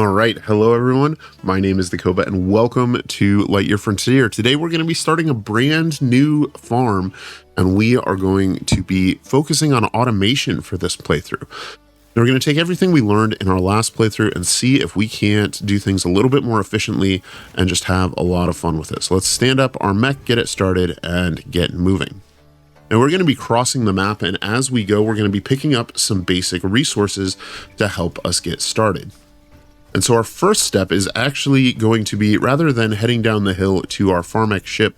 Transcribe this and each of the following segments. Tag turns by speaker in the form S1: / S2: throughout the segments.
S1: All right, hello everyone. My name is Dakoba and welcome to Lightyear Frontier. Today we're going to be starting a brand new farm and we are going to be focusing on automation for this playthrough. And we're going to take everything we learned in our last playthrough and see if we can't do things a little bit more efficiently and just have a lot of fun with it. So let's stand up our mech, get it started, and get moving. Now we're going to be crossing the map, and as we go, we're going to be picking up some basic resources to help us get started. And so our first step is actually going to be, rather than heading down the hill to our Mech ship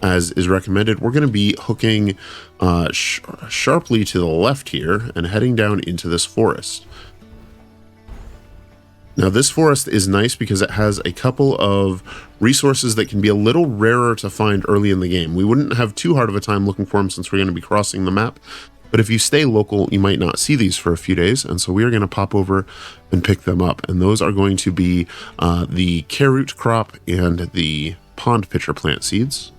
S1: as is recommended, we're going to be hooking sharply to the left here and heading down into this forest. Now this forest is nice because it has a couple of resources that can be a little rarer to find early in the game. We wouldn't have too hard of a time looking for them since we're going to be crossing the map. But if you stay local, you might not see these for a few days. And so we are going to pop over and pick them up. And those are going to be the carrot crop and the pond pitcher plant seeds.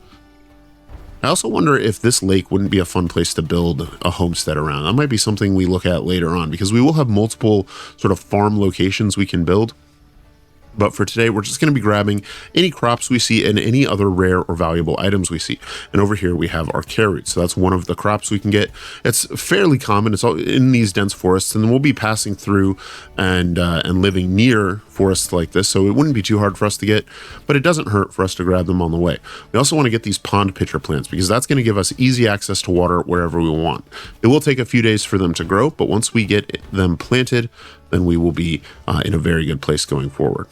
S1: I also wonder if this lake wouldn't be a fun place to build a homestead around. That might be something we look at later on because we will have multiple sort of farm locations we can build. But for today, we're just going to be grabbing any crops we see and any other rare or valuable items we see. And over here, we have our carrot. So that's one of the crops we can get. It's fairly common. It's all in these dense forests, and we'll be passing through and living near forests like this. So it wouldn't be too hard for us to get, but it doesn't hurt for us to grab them on the way. We also want to get these pond pitcher plants because that's going to give us easy access to water wherever we want. It will take a few days for them to grow, but once we get them planted, then we will be in a very good place going forward.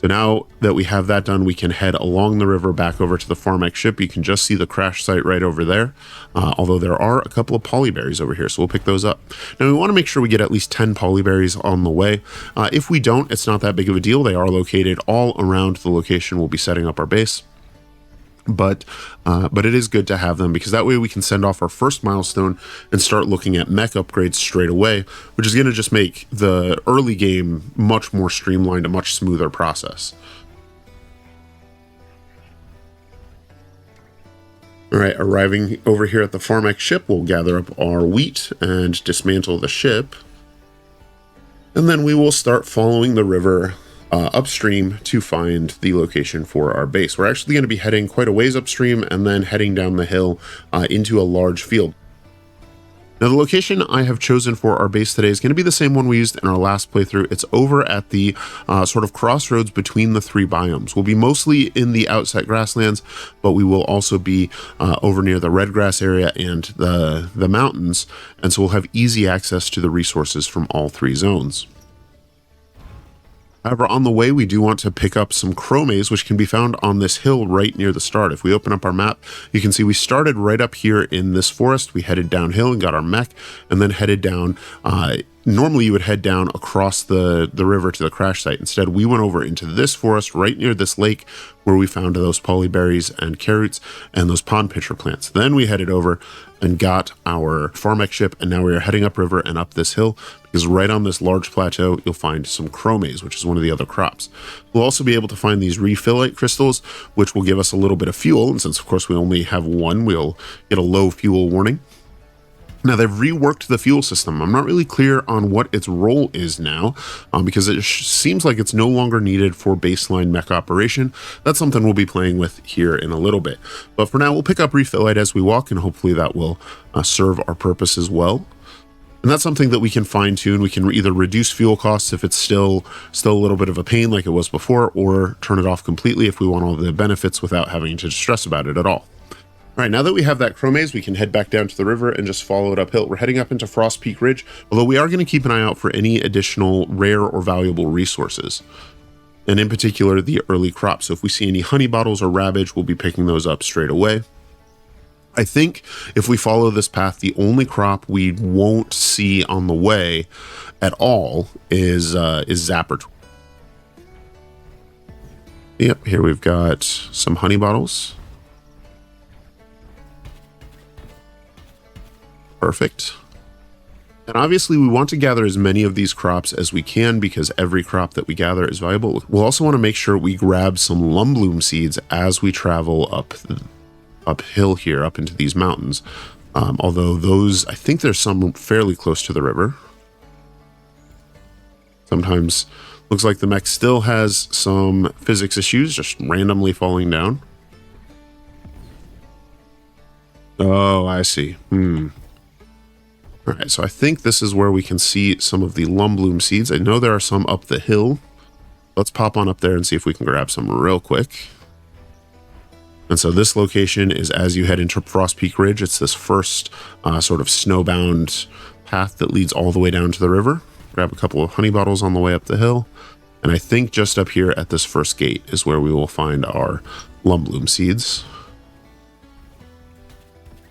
S1: So now that we have that done, we can head along the river back over to the Mech ship. You can just see the crash site right over there, although there are a couple of polyberries over here, so we'll pick those up. Now we want to make sure we get at least 10 polyberries on the way. If we don't, it's not that big of a deal. They are located all around the location we'll be setting up our base. But it is good to have them because that way we can send off our first milestone and start looking at mech upgrades straight away, which is going to just make the early game much more streamlined, a much smoother process. All right, arriving over here at the Mech ship, we'll gather up our wheat and dismantle the ship. And then we will start following the river upstream to find the location for our base. We're actually going to be heading quite a ways upstream and then heading down the hill into a large field. Now the location I have chosen for our base today is going to be the same one we used in our last playthrough. It's over at the sort of crossroads between the three biomes. We'll be mostly in the outset grasslands, but we will also be over near the red grass area and the mountains, and so we'll have easy access to the resources from all three zones. However, on the way, we do want to pick up some chromes, which can be found on this hill right near the start. If we open up our map, you can see we started right up here in this forest. We headed downhill and got our mech, and then headed down. Normally, you would head down across the river to the crash site. Instead, we went over into this forest right near this lake where we found those polyberries and carrots and those pond pitcher plants. Then we headed over and got our Mech ship, and now we are heading upriver and up this hill because right on this large plateau, you'll find some chromes, which is one of the other crops. We'll also be able to find these rephilite crystals, which will give us a little bit of fuel. And since, of course, we only have one, we'll get a low fuel warning. Now, they've reworked the fuel system. I'm not really clear on what its role is now because it seems like it's no longer needed for baseline mech operation. That's something we'll be playing with here in a little bit. But for now, we'll pick up rephilite as we walk, and hopefully that will serve our purpose as well. And that's something that we can fine tune. We can either reduce fuel costs if it's still a little bit of a pain like it was before, or turn it off completely if we want all the benefits without having to stress about it at all. All right, now that we have that chromes, we can head back down to the river and just follow it uphill. We're heading up into Frost Peak Ridge, although we are going to keep an eye out for any additional rare or valuable resources, and in particular, the early crops. So if we see any honey bottles or rabbage, we'll be picking those up straight away. I think if we follow this path, the only crop we won't see on the way at all is zapper. Yep, here we've got some honey bottles. Perfect. And obviously we want to gather as many of these crops as we can because every crop that we gather is valuable. We'll also want to make sure we grab some lumbloom seeds as we travel uphill here, up into these mountains. Although those, I think there's some fairly close to the river. Sometimes Looks like the mech still has some physics issues, just randomly falling down. Oh, I see. All right, so I think this is where we can see some of the lumbloom seeds. I know there are some up the hill. Let's pop on up there and see if we can grab some real quick. And so this location is as you head into Frost Peak Ridge. It's this first sort of snowbound path that leads all the way down to the river. Grab a couple of honey bottles on the way up the hill. And I think just up here at this first gate is where we will find our lumbloom seeds.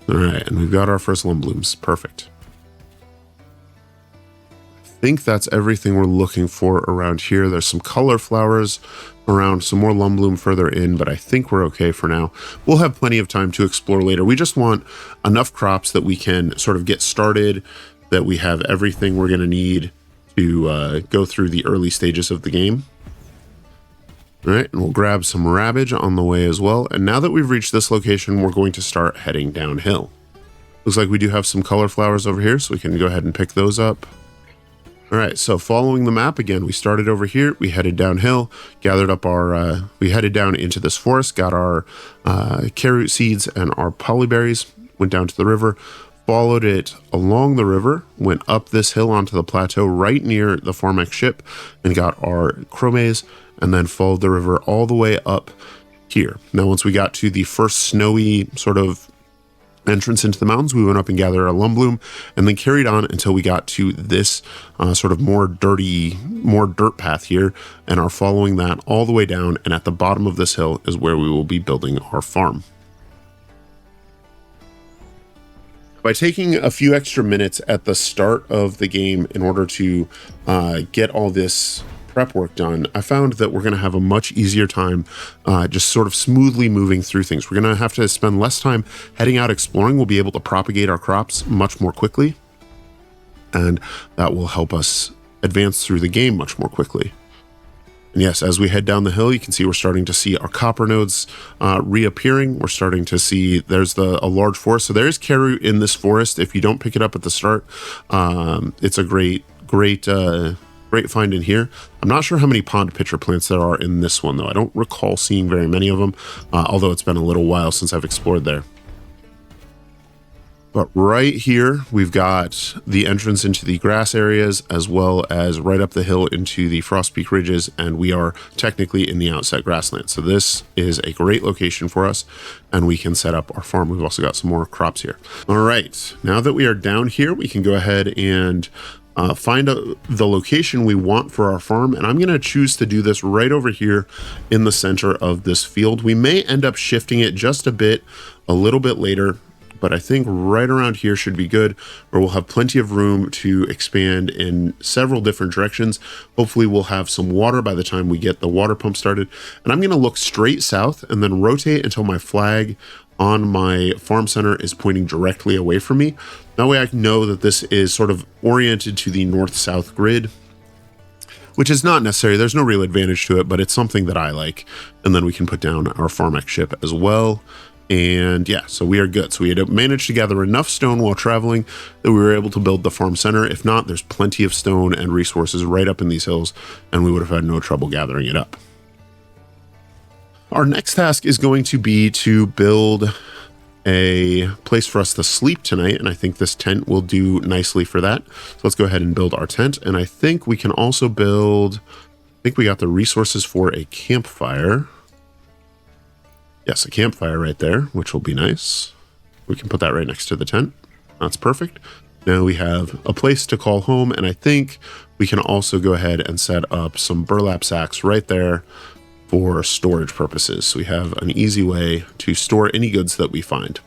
S1: All right, and we've got our first lumblooms. Perfect. I think that's everything we're looking for around here. There's some color flowers around, some more lumbloom further in, but I think we're okay for now. We'll have plenty of time to explore later. We just want enough crops that we can sort of get started, that we have everything we're going to need to go through the early stages of the game. All right, and we'll grab some rabbage on the way as well. And now that we've reached this location, we're going to start heading downhill. Looks like we do have some color flowers over here, so we can go ahead and pick those up. All right, so following the map again, we started over here, we headed downhill, gathered up our, we headed down into this forest, got our carrot seeds and our polyberries, went down to the river, followed it along the river, went up this hill onto the plateau right near the Mech ship, and got our chromes, and then followed the river all the way up here. Now, once we got to the first snowy sort of entrance into the mountains, we went up and gathered our lumbloom, and then carried on until we got to this sort of more dirt path here, and are following that all the way down, and at the bottom of this hill is where we will be building our farm. By taking a few extra minutes at the start of the game in order to get all this prep work done, I found that we're going to have a much easier time just sort of smoothly moving through things. We're going to have to spend less time heading out exploring. We'll be able to propagate our crops much more quickly, and that will help us advance through the game much more quickly. And yes, as we head down the hill, you can see we're starting to see our copper nodes reappearing. We're starting to see there's a large forest. So there is carrot in this forest. If you don't pick it up at the start, it's a great find in here. I'm not sure how many pond pitcher plants there are in this one, though. I don't recall seeing very many of them, although it's been a little while since I've explored there. But right here, we've got the entrance into the grass areas, as well as right up the hill into the Frost Peak Ridges, and we are technically in the outset grassland. So this is a great location for us, and we can set up our farm. We've also got some more crops here. All right, now that we are down here, we can go ahead and find the location we want for our farm, and I'm going to choose to do this right over here in the center of this field. We may end up shifting it just a little bit later, but I think right around here should be good, where we'll have plenty of room to expand in several different directions. Hopefully we'll have some water by the time we get the water pump started. And I'm going to look straight south and then rotate until my flag on my farm center is pointing directly away from me. That way I know that this is sort of oriented to the north-south grid, which is not necessary. There's no real advantage to it, but it's something that I like. And then we can put down our Mech ship as well. And yeah, so we are good. So we had managed to gather enough stone while traveling that we were able to build the farm center. If not, there's plenty of stone and resources right up in these hills, and we would have had no trouble gathering it up. Our next task is going to be to build a place for us to sleep tonight, and I think this tent will do nicely for that. So let's go ahead and build our tent, and I think we can also build, I think we got the resources for a campfire. Yes, a campfire right there, which will be nice. We can put that right next to the tent. That's perfect. Now we have a place to call home, and I think we can also go ahead and set up some burlap sacks right there for storage purposes. So we have an easy way to store any goods that we find.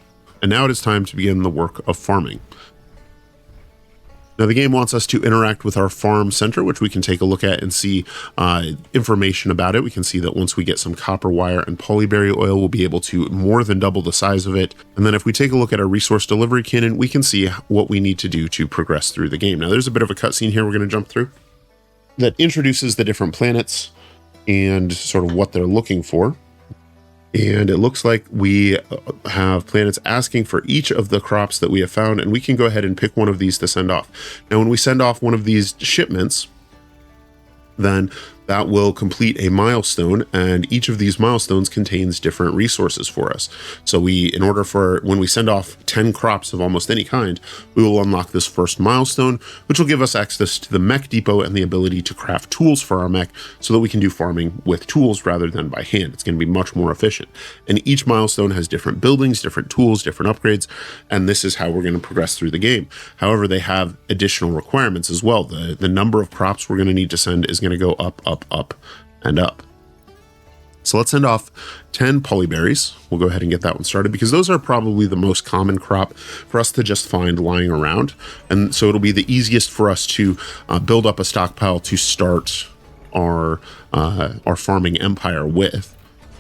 S1: And now it is time to begin the work of farming. Now the game wants us to interact with our farm center, which we can take a look at and see information about it. We can see that once we get some copper wire and polyberry oil, we'll be able to more than double the size of it. And then if we take a look at our resource delivery cannon, we can see what we need to do to progress through the game. Now there's a bit of a cutscene here we're going to jump through that introduces the different planets and sort of what they're looking for. And it looks like we have planets asking for each of the crops that we have found, and we can go ahead and pick one of these to send off. Now, when we send off one of these shipments, then that will complete a milestone, and each of these milestones contains different resources for us. So in order for when we send off 10 crops of almost any kind, we will unlock this first milestone, which will give us access to the mech depot and the ability to craft tools for our mech so that we can do farming with tools rather than by hand. It's going to be much more efficient. And each milestone has different buildings, different tools, different upgrades, and this is how we're going to progress through the game. However, they have additional requirements as well. The number of crops we're going to need to send is going to go up, and up. So let's send off 10 polyberries. We'll go ahead and get that one started because those are probably the most common crop for us to just find lying around. And so it'll be the easiest for us to build up a stockpile to start our farming empire with.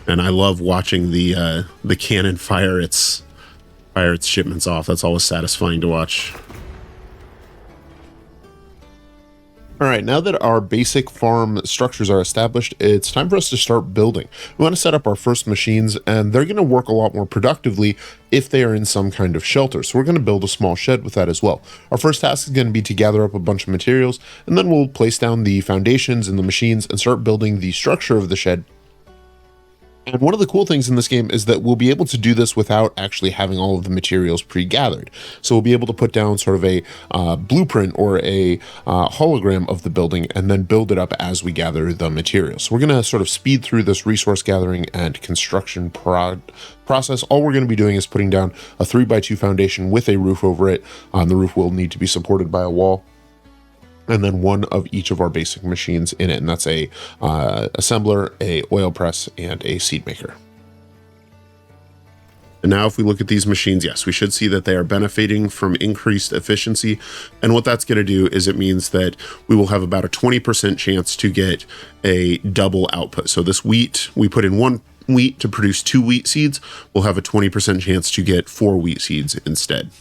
S1: And I love watching the cannon fire its shipments off. That's always satisfying to watch. All right, now that our basic farm structures are established, it's time for us to start building. We want to set up our first machines, and they're going to work a lot more productively if they are in some kind of shelter. So we're going to build a small shed with that as well. Our first task is going to be to gather up a bunch of materials, and then we'll place down the foundations and the machines and start building the structure of the shed. And one of the cool things in this game is that we'll be able to do this without actually having all of the materials pre-gathered. So we'll be able to put down sort of a blueprint or a hologram of the building and then build it up as we gather the materials. So we're going to sort of speed through this resource gathering and construction process. All we're going to be doing is putting down a 3x2 foundation with a roof over it. The roof will need to be supported by a wall, and then one of each of our basic machines in it, and that's a assembler, a oil press, and a seed maker. And now if we look at these machines, yes, we should see that they are benefiting from increased efficiency. And what that's going to do is it means that we will have about a 20% chance to get a double output. So this wheat, we put in 1 wheat to produce 2 wheat seeds, we'll have a 20% chance to get 4 wheat seeds instead.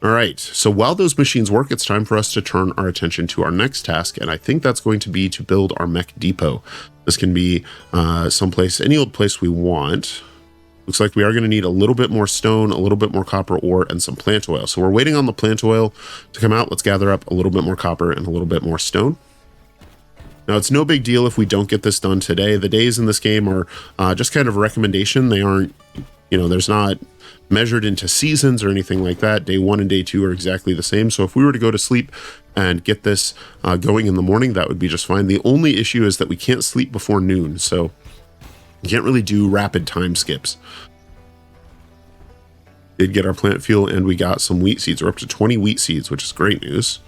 S1: All right, so while those machines work, it's time for us to turn our attention to our next task, and I think that's going to be to build our mech depot. This can be someplace, any old place we want. Looks like we are going to need a little bit more stone, a little bit more copper ore, and some plant oil. So we're waiting on the plant oil to come out. Let's gather up a little bit more copper and a little bit more stone. Now, it's no big deal if we don't get this done today. The days in this game are just kind of a recommendation. They aren't, there's not measured into seasons or anything like that. Day 1 and day 2 are exactly the same. So if we were to go to sleep and get this going in the morning, that would be just fine. The only issue is that we can't sleep before noon. So you can't really do rapid time skips. Did get our plant fuel and we got some wheat seeds. We're up to 20 wheat seeds, which is great news.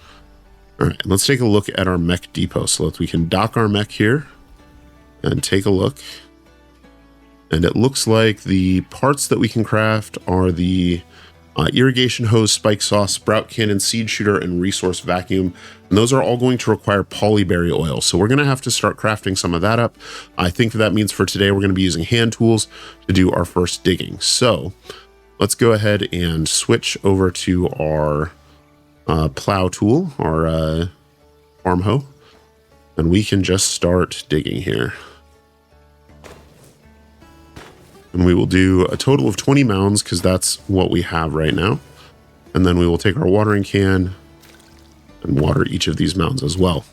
S1: All right, let's take a look at our mech depot. So we can dock our mech here and take a look. And it looks like the parts that we can craft are the irrigation hose, spike saw, sprout cannon, seed shooter, and resource vacuum. And those are all going to require polyberry oil. So we're going to have to start crafting some of that up. I think that means for today, we're going to be using hand tools to do our first digging. So let's go ahead and switch over to our plow tool, our farm hoe, and we can just start digging here. And we will do a total of 20 mounds because that's what we have right now. And then we will take our watering can and water each of these mounds as well.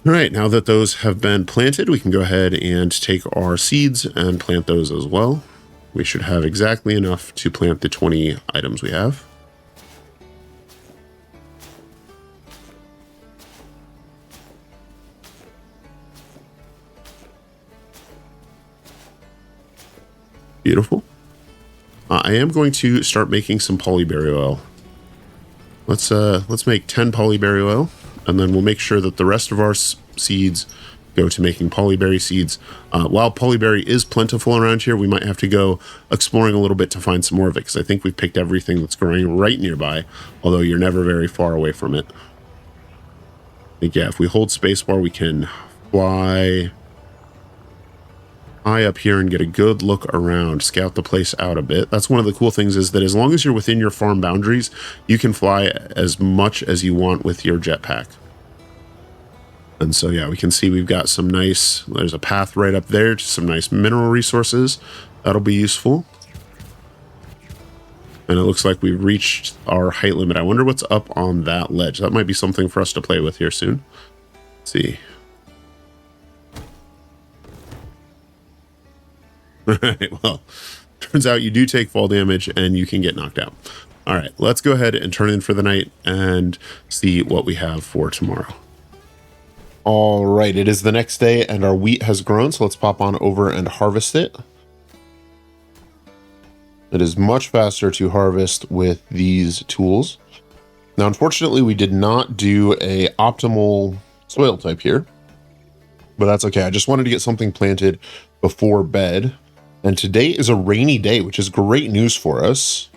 S1: All right, now that those have been planted, we can go ahead and take our seeds and plant those as well. We should have exactly enough to plant the 20 items we have. Beautiful. I am going to start making some polyberry oil. Let's make 10 polyberry oil, and then we'll make sure that the rest of our seeds go to making polyberry seeds. While polyberry is plentiful around here, we might have to go exploring a little bit to find some more of it, because I think we've picked everything that's growing right nearby, although you're never very far away from it. I think, yeah, if we hold spacebar, we can fly high up here and get a good look around, scout the place out a bit. That's one of the cool things, is that as long as you're within your farm boundaries, you can fly as much as you want with your jetpack. And so, yeah, we can see we've got some nice, there's a path right up there to some nice mineral resources. That'll be useful. And it looks like we've reached our height limit. I wonder what's up on that ledge. That might be something for us to play with here soon. Let's see. All right, well, turns out you do take fall damage and you can get knocked out. All right, let's go ahead and turn in for the night and see what we have for tomorrow. All right, it is the next day and our wheat has grown, so let's pop on over and harvest it. It is much faster to harvest with these tools. Now, unfortunately, we did not do a optimal soil type here, but that's okay. I just wanted to get something planted before bed. And today is a rainy day, which is great news for us.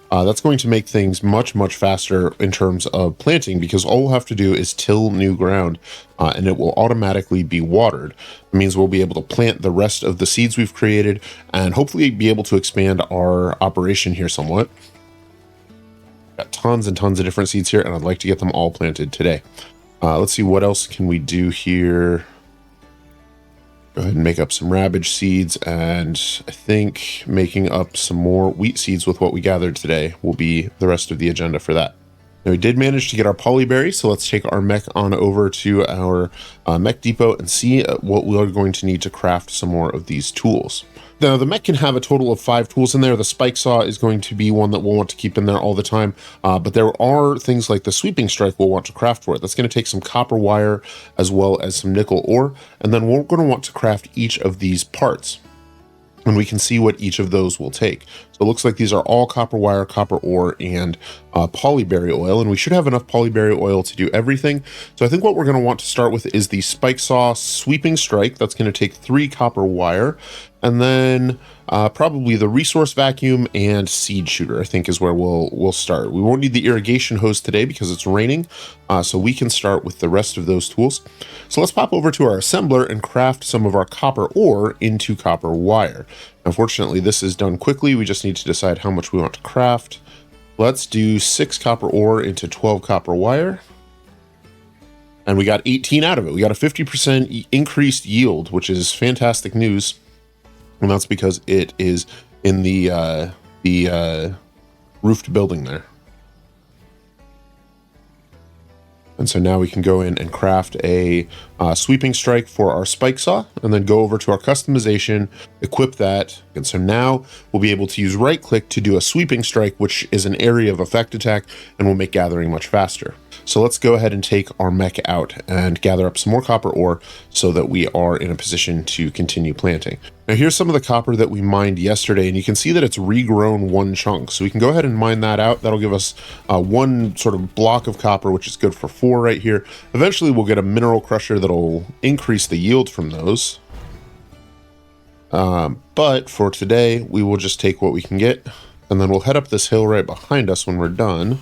S1: That's going to make things much, much faster in terms of planting, because all we'll have to do is till new ground and it will automatically be watered. It means we'll be able to plant the rest of the seeds we've created and hopefully be able to expand our operation here somewhat. Got tons and tons of different seeds here, and I'd like to get them all planted today. Let's see, what else can we do here? Go ahead and make up some rabbage seeds, and I think making up some more wheat seeds with what we gathered today will be the rest of the agenda for that. Now, we did manage to get our polyberry, so let's take our mech on over to our mech depot and see what we are going to need to craft some more of these tools. Now, the mech can have a total of 5 tools in there. The spike saw is going to be one that we'll want to keep in there all the time, but there are things like the sweeping strike we'll want to craft for it. That's going to take some copper wire as well as some nickel ore, and then we're going to want to craft each of these parts. And we can see what each of those will take. So it looks like these are all copper wire, copper ore, and polyberry oil, and we should have enough polyberry oil to do everything. So I think what we're going to want to start with is the spike saw sweeping strike. That's going to take 3 copper wire, and then probably the resource vacuum and seed shooter, I think, is where we'll start. We won't need the irrigation hose today because it's raining, so we can start with the rest of those tools. So let's pop over to our assembler and craft some of our copper ore into copper wire. Unfortunately, this is done quickly. We just need to decide how much we want to craft. Let's do 6 copper ore into 12 copper wire. And we got 18 out of it. We got a 50% increased yield, which is fantastic news. And that's because it is in the roofed building there. And so now we can go in and craft a sweeping strike for our spike saw, and then go over to our customization, equip that. And so now we'll be able to use right click to do a sweeping strike, which is an area of effect attack, and will make gathering much faster. So let's go ahead and take our mech out and gather up some more copper ore so that we are in a position to continue planting. Now here's some of the copper that we mined yesterday, and you can see that it's regrown 1 chunk. So we can go ahead and mine that out. That'll give us 1 sort of block of copper, which is good for 4 right here. Eventually we'll get a mineral crusher that'll increase the yield from those. But for today, we will just take what we can get, and then we'll head up this hill right behind us when we're done,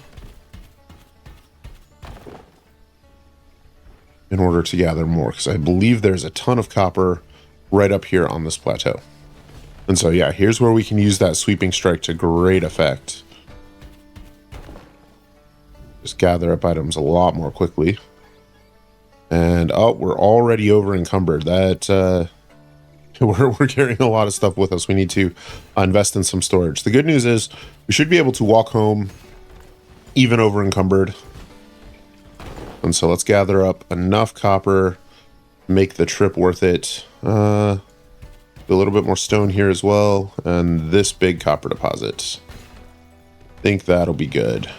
S1: in order to gather more, because I believe there's a ton of copper right up here on this plateau. And so yeah, here's where we can use that sweeping strike to great effect. Just gather up items a lot more quickly. And oh, we're already over encumbered. That we're carrying a lot of stuff with us. We need to invest in some storage. The good news is we should be able to walk home even over encumbered. And so let's gather up enough copper, make the trip worth it. A little bit more stone here as well, and this big copper deposit. I think that'll be good.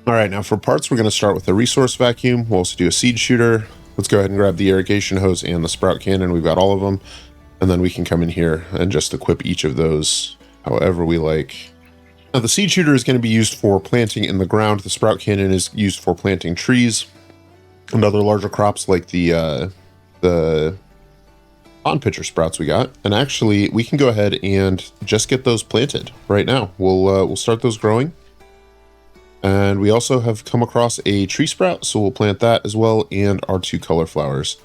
S1: All right, now for parts, we're going to start with the resource vacuum. We'll also do a seed shooter. Let's go ahead and grab the irrigation hose and the sprout cannon. We've got all of them. And then we can come in here and just equip each of those however we like. Now, the seed shooter is going to be used for planting in the ground. The sprout cannon is used for planting trees and other larger crops like the pond pitcher sprouts we got. And actually, we can go ahead and just get those planted right now. We'll start those growing. And we also have come across a tree sprout, so we'll plant that as well, and our 2 color flowers.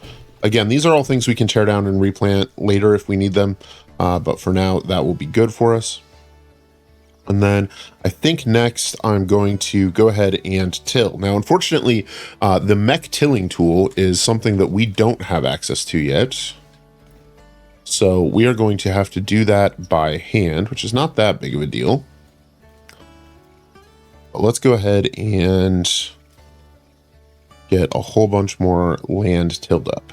S1: Again, these are all things we can tear down and replant later if we need them, but for now, that will be good for us. And then I think next I'm going to go ahead and till. Now, unfortunately, the mech tilling tool is something that we don't have access to yet. So we are going to have to do that by hand, which is not that big of a deal. But let's go ahead and get a whole bunch more land tilled up.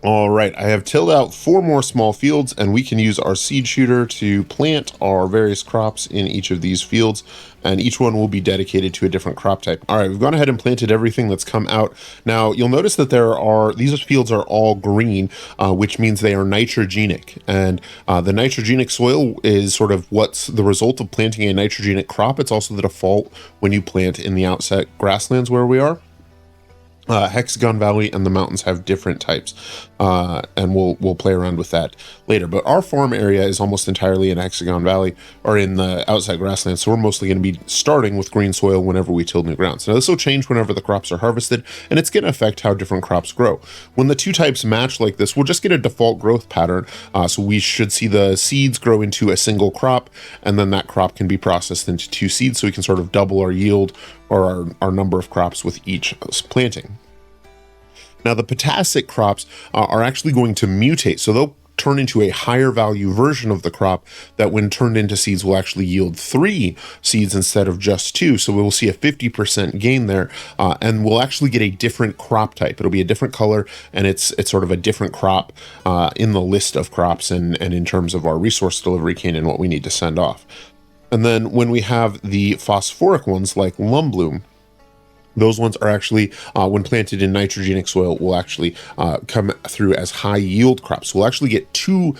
S1: All right, I have tilled out 4 more small fields, and we can use our seed shooter to plant our various crops in each of these fields, and each one will be dedicated to a different crop type. All right, we've gone ahead and planted everything that's come out. Now, you'll notice that these fields are all green, which means they are nitrogenic, and the nitrogenic soil is sort of what's the result of planting a nitrogenic crop. It's also the default when you plant in the outset grasslands where we are. Hexagon Valley and the mountains have different types, and we'll play around with that later. But our farm area is almost entirely in Hexagon Valley, or in the outside grasslands, so we're mostly going to be starting with green soil whenever we till new ground. So this will change whenever the crops are harvested, and it's going to affect how different crops grow. When the 2 types match like this, we'll just get a default growth pattern, so we should see the seeds grow into a single crop, and then that crop can be processed into 2 seeds, so we can sort of double our yield or our number of crops with each planting. Now, the potassic crops are actually going to mutate, so they'll turn into a higher value version of the crop that when turned into seeds will actually yield 3 seeds instead of just 2. So we will see a 50% gain there, and we'll actually get a different crop type. It'll be a different color, and it's sort of a different crop in the list of crops and in terms of our resource delivery cane and what we need to send off. And then when we have the phosphoric ones like Lumbloom, those ones are actually, when planted in nitrogenic soil, will actually come through as high yield crops. We'll actually get 2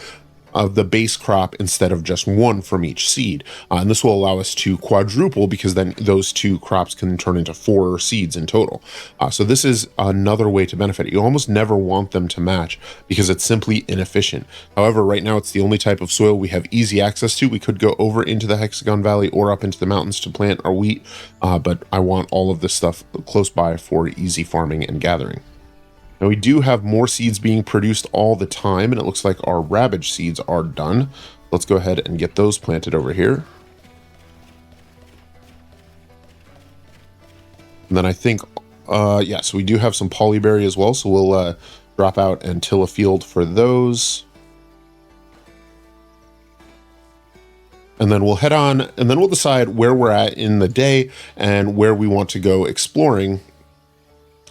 S1: of the base crop instead of just 1 from each seed. And this will allow us to quadruple, because then those 2 crops can turn into 4 seeds in total. So this is another way to benefit. You almost never want them to match because it's simply inefficient. However, right now it's the only type of soil we have easy access to. We could go over into the Hexagon Valley or up into the mountains to plant our wheat, but I want all of this stuff close by for easy farming and gathering. Now, we do have more seeds being produced all the time, and it looks like our Ravage seeds are done. Let's go ahead and get those planted over here. And then I think, yeah, so we do have some Polyberry as well, so we'll drop out and till a field for those. And then we'll head on, and then we'll decide where we're at in the day and where we want to go exploring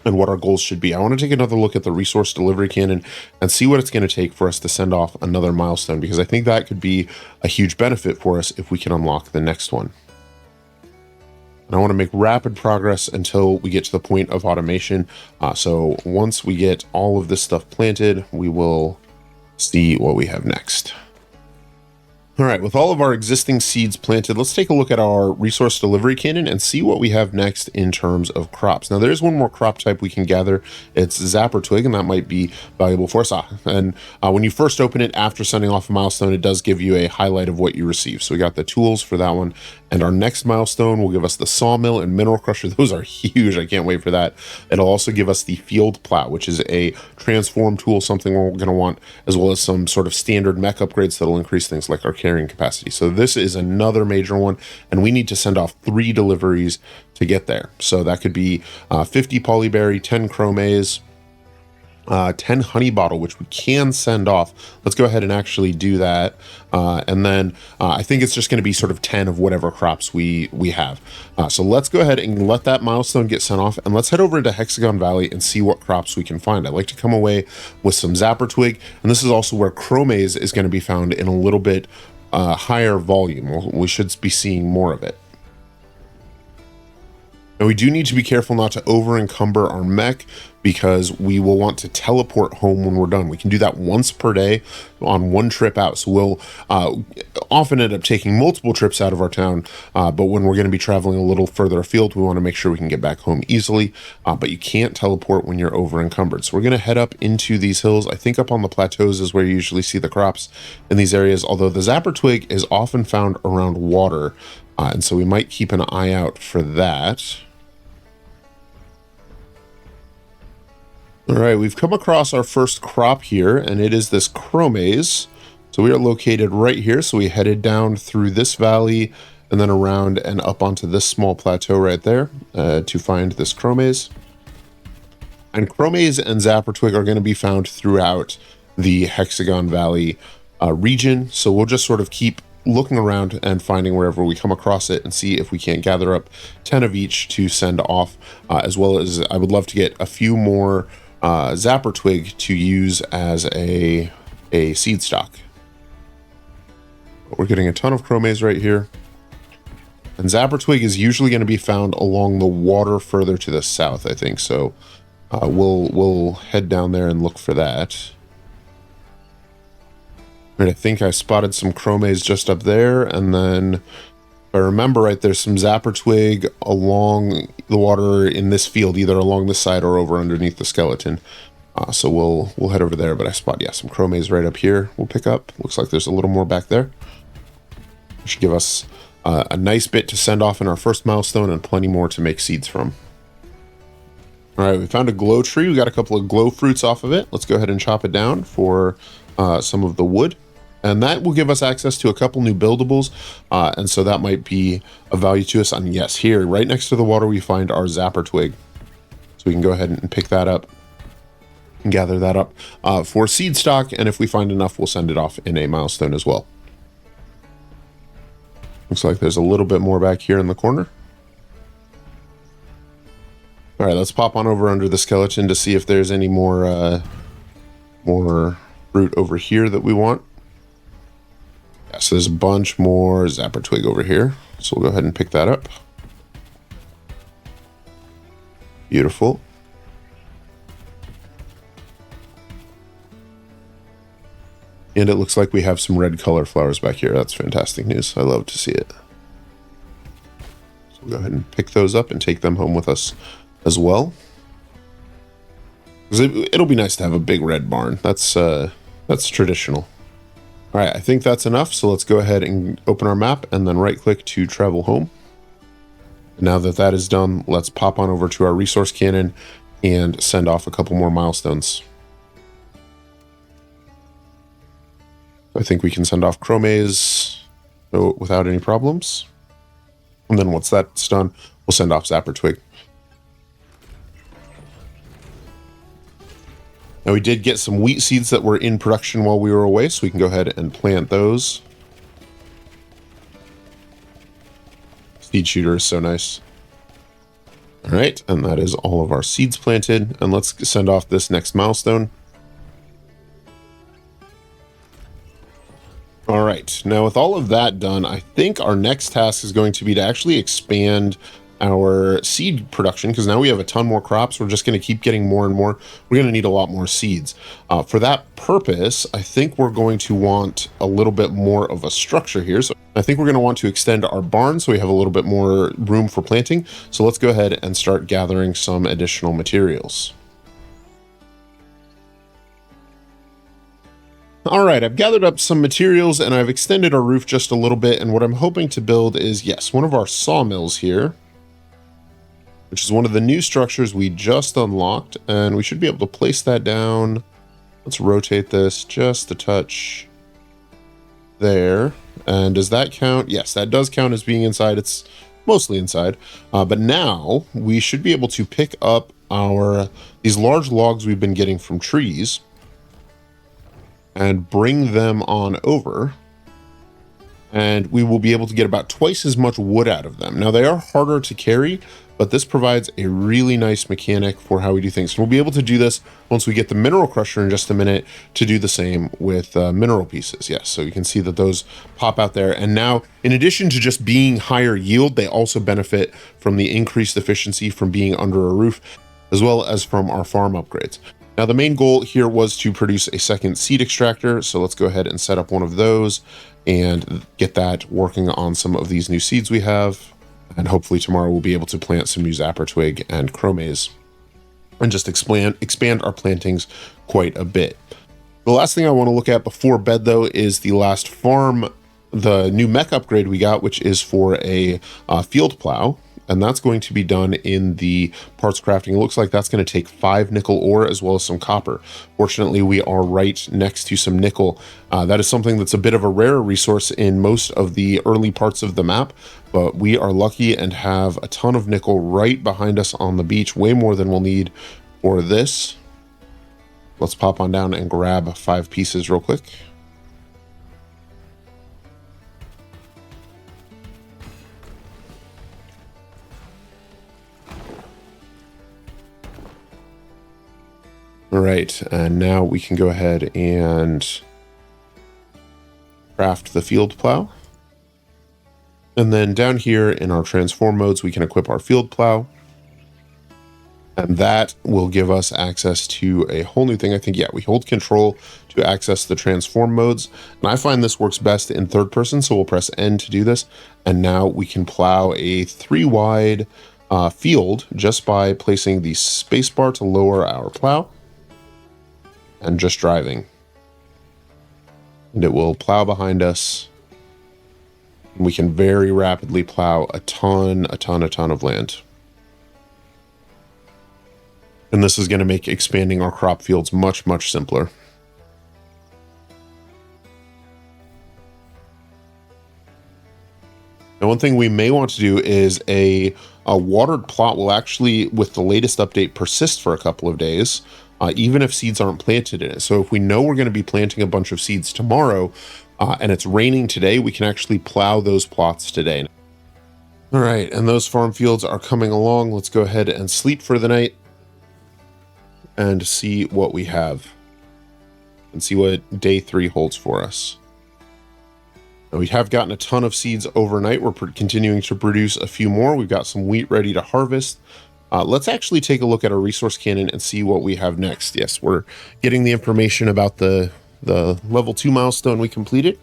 S1: and what our goals should be. I want to take another look at the resource delivery cannon and see what it's going to take for us to send off another milestone, because I think that could be a huge benefit for us if we can unlock the next one. And I want to make rapid progress until we get to the point of automation. So once we get all of this stuff planted, we will see what we have next. All right, with all of our existing seeds planted, let's take a look at our resource delivery cannon and see what we have next in terms of crops. Now, there's one more crop type we can gather. It's Zapper Twig, and that might be valuable for us. And when you first open it after sending off a milestone, it does give you a highlight of what you receive. So we got the tools for that one. And our next milestone will give us the sawmill and mineral crusher. Those are huge. I can't wait for that. It'll also give us the field plow, which is a transform tool, something we're going to want, as well as some sort of standard mech upgrades that'll increase things like our carrying capacity. So this is another major one, and we need to send off 3 deliveries to get there. So that could be 50 Polyberry, 10 Chromaze, 10 honey bottle, which we can send off. Let's go ahead and actually do that. And then I think it's just going to be sort of 10 of whatever crops we have. So let's go ahead and let that milestone get sent off, and let's head over to Hexagon Valley and see what crops we can find. I'd like to come away with some Zapper Twig, and this is also where Chromaze is going to be found in a little bit higher volume. We should be seeing more of it. Now, we do need to be careful not to over encumber our mech, because we will want to teleport home when we're done. We can do that once per day on one trip out. So we'll often end up taking multiple trips out of our town, but when we're going to be traveling a little further afield, we want to make sure we can get back home easily, but you can't teleport when you're over encumbered. So we're going to head up into these hills. I think up on the plateaus is where you usually see the crops in these areas, although the Zapper Twig is often found around water, and so we might keep an eye out for that. All right, we've come across our first crop here, and it is this Chromaze. So we are located right here. So we headed down through this valley and then around and up onto this small plateau right there to find this Chromaze. And chromaze and zapper twig are going to be found throughout the Hexagon Valley region. So we'll just sort of keep looking around and finding wherever we come across it and see if we can't gather up 10 of each to send off, as well as I would love to get a few more zapper twig to use as a seed stock. We're getting a ton of chromaze right here. And zapper twig is usually going to be found along the water further to the south, I think. So we'll head down there and look for that. Right, I think I spotted some chromaze just up there, and then if I remember right, there's some zapper twig along the water in this field, either along this side or over underneath the skeleton. So we'll head over there, but I spot, some chromaze right up here we'll pick up. Looks like there's a little more back there. Should give us a nice bit to send off in our first milestone and plenty more to make seeds from. All right, we found a glow tree. We got a couple of glow fruits off of it. Let's go ahead and chop it down for some of the wood. And that will give us access to a couple new buildables. And so that might be of value to us. And yes, here, right next to the water, we find our zapper twig. So we can go ahead and pick that up and gather that up for seed stock. And if we find enough, we'll send it off in a milestone as well. Looks like there's a little bit more back here in the corner. All right, let's pop on over under the skeleton to see if there's any more fruit over here that we want. Yeah, so there's a bunch more zapper twig over here. So we'll go ahead and pick that up. Beautiful. And it looks like we have some red color flowers back here. That's fantastic news. I love to see it. So we'll go ahead and pick those up and take them home with us as well. It'll be nice to have a big red barn. That's traditional. All right, I think that's enough. So let's go ahead and open our map and then right click to travel home. Now that that is done, let's pop on over to our resource cannon and send off a couple more milestones. I think we can send off chromaze without any problems. And then once that's done, we'll send off zapper twig. Now we did get some wheat seeds that were in production while we were away, so we can go ahead and plant those. Seed shooter is so nice. All right, and that is all of our seeds planted. And let's send off this next milestone. All right, now with all of that done, I think our next task is going to be to actually expand our seed production, because now we have a ton more crops. We're just going to keep getting more and more. We're going to need a lot more seeds. For that purpose, I think we're going to want a little bit more of a structure here. So I think we're going to want to extend our barn so we have a little bit more room for planting. So let's go ahead and start gathering some additional materials. All right, I've gathered up some materials and I've extended our roof just a little bit. And what I'm hoping to build is, yes, one of our sawmills here, which is one of the new structures we just unlocked, and we should be able to place that down. Let's rotate this just a touch there. And does that count? Yes, that does count as being inside. It's mostly inside. But now we should be able to pick up these large logs we've been getting from trees and bring them on over. And we will be able to get about twice as much wood out of them. Now they are harder to carry, but this provides a really nice mechanic for how we do things. We'll be able to do this once we get the mineral crusher in just a minute to do the same with mineral pieces. Yes, so you can see that those pop out there. And now, in addition to just being higher yield, they also benefit from the increased efficiency from being under a roof, as well as from our farm upgrades. Now, the main goal here was to produce a second seed extractor. So let's go ahead and set up one of those and get that working on some of these new seeds we have. And hopefully tomorrow we'll be able to plant some new zapper twig and chromaze and just expand our plantings quite a bit. The last thing I want to look at before bed, though, is the last farm, the new mech upgrade we got, which is for a field plow. And that's going to be done in the parts crafting. It looks like that's going to take 5 nickel ore as well as some copper. Fortunately, we are right next to some nickel. That is something that's a bit of a rare resource in most of the early parts of the map, but we are lucky and have a ton of nickel right behind us on the beach, way more than we'll need For this, let's pop on down and grab 5 pieces real quick. All right, and now we can go ahead and craft the field plow. And then down here in our transform modes, we can equip our field plow. And that will give us access to a whole new thing. I think, yeah, we hold control to access the transform modes. And I find this works best in third person, so we'll press N to do this. And now we can plow a 3-wide field just by placing the spacebar to lower our plow and just driving. And it will plow behind us. And we can very rapidly plow a ton of land. And this is going to make expanding our crop fields much simpler. Now, one thing we may want to do is a watered plot will actually, with the latest update, persist for a couple of days, even if seeds aren't planted in it. So if we know we're going to be planting a bunch of seeds tomorrow, and it's raining today, we can actually plow those plots today. All right, and those farm fields are coming along. Let's go ahead and sleep for the night and see what we have and see what day 3 holds for us. Now, we have gotten a ton of seeds overnight. We're continuing to produce a few more. We've got some wheat ready to harvest. Let's actually take a look at our resource cannon and see what we have next. Yes, we're getting the information about the level 2 milestone we completed.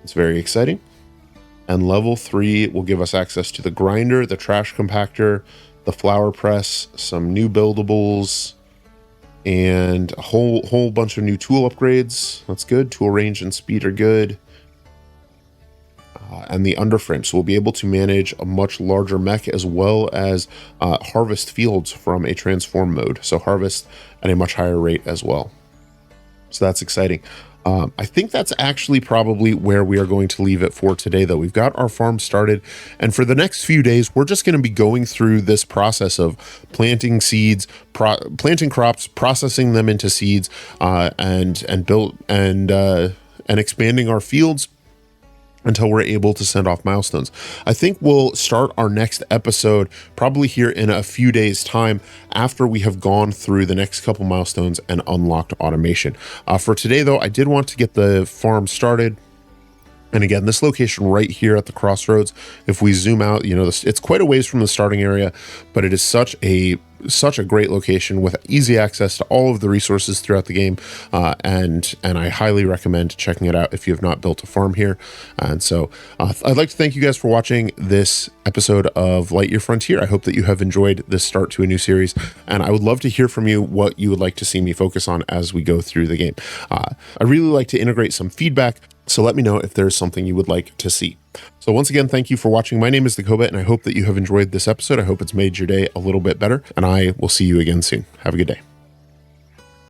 S1: It's very exciting. And level 3 will give us access to the grinder, the trash compactor, the flour press, some new buildables, and a whole bunch of new tool upgrades. That's good. Tool range and speed are good. And the underframe. So we'll be able to manage a much larger mech as well as harvest fields from a transform mode. So harvest at a much higher rate as well. So that's exciting. I think that's actually probably where we are going to leave it for today, though. We've got our farm started, and for the next few days, we're just going to be going through this process of planting seeds, planting crops, processing them into seeds, and expanding our fields until we're able to send off milestones. I think we'll start our next episode probably here in a few days' time after we have gone through the next couple milestones and unlocked automation. For today, though, I did want to get the farm started. And again, this location right here at the crossroads, if we zoom out, you know, it's quite a ways from the starting area, but it is such a great location with easy access to all of the resources throughout the game. And I highly recommend checking it out if you have not built a farm here. And so I'd like to thank you guys for watching this episode of Lightyear Frontier. I hope that you have enjoyed this start to a new series, and I would love to hear from you what you would like to see me focus on as we go through the game. I really like to integrate some feedback, so let me know if there's something you would like to see. So once again, thank you for watching. My name is The Cobit, and I hope that you have enjoyed this episode. I hope it's made your day a little bit better, and I will see you again soon. Have a good day.